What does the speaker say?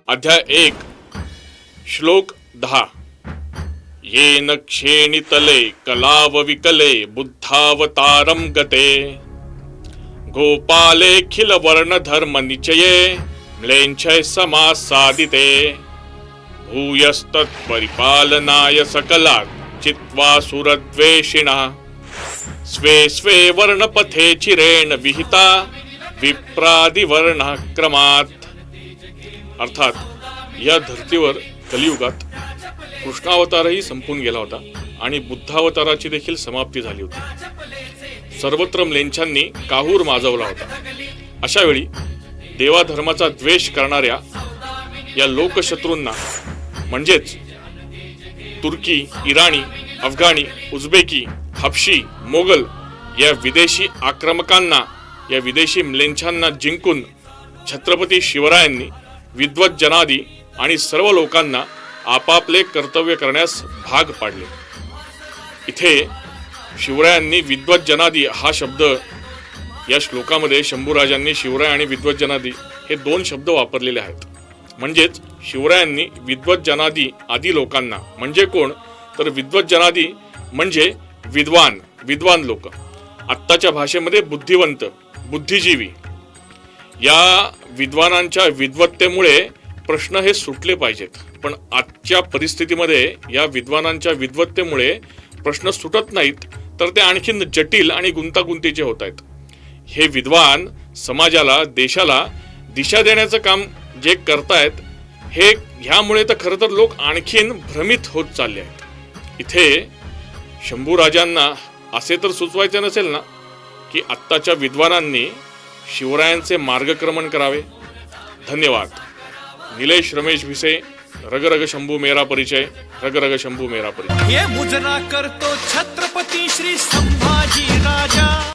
अध्याय 1 श्लोक 10 येन क्षेणितले कलाव विकले बुद्धावतारम गते गोपालेखिल वर्ण धर्म निचये म्लेच्छय समासादिते भूयस्तत् परिपालनाय सकला चित्वा सुरद्वेषिणः स्वे स्वे वर्णपथे चिरेण विहिता विप्रादिवर्ण क्रमात्। अर्थात या धर्तीवर कलियुगात कृष्णावतारही संपून गेला होता आणि बुद्धावताराची देखील समाप्ती झाली होती। सर्वत्र म्लेच्छांनी काहूर माजवला होता। अशा वेळी देवाधर्माचा द्वेष करणाऱ्या या लोकशत्रूंना म्हणजेच तुर्की, इराणी, अफगाणी, उझबेकी, हबशी, मोगल या विदेशी आक्रमकांना, या विदेशी म्लेच्छांना जिंकून छत्रपती शिवरायांनी विद्वत जनादी आणि सर्व लोकांना आपापले कर्तव्य करण्यास भाग पाडले। इथे शिवरायांनी विद्वत जनादी हा शब्द या श्लोकामध्ये शंभूराजांनी शिवराय आणि विद्वत जनादी हे दोन शब्द वापरलेले आहेत। म्हणजेच शिवरायांनी विद्वत जनादी आदी लोकांना म्हणजे कोण तर विद्वत जनादी म्हणजे विद्वान लोक, आत्ताच्या भाषेमध्ये बुद्धिवंत, बुद्धिजीवी। या विद्वानांच्या विद्वत्तेमुळे प्रश्न हे सुटले पाहिजेत, पण आजच्या परिस्थितीमध्ये या विद्वानांच्या विद्वत्तेमुळे प्रश्न सुटत नाहीत, तर ते आणखीन जटिल आणि गुंतागुंतीचे होत आहेत। हे विद्वान समाजाला, देशाला दिशा देण्याचं काम जे करतायत हे ह्यामुळे तर खरं तर लोक आणखीन भ्रमित होत चालले आहेत। इथे शंभूराजांना असे तर सुचवायचे नसेल ना की आत्ताच्या विद्वानांनी शिवरायांचे मार्गक्रमण करावे। धन्यवाद। निलेश रमेश भिसे, रग रग शंभू मेरा परिचय, रग रग शंभू मेरा परिचय। ये मुजरा करतो छत्रपती श्री संभाजी राजा।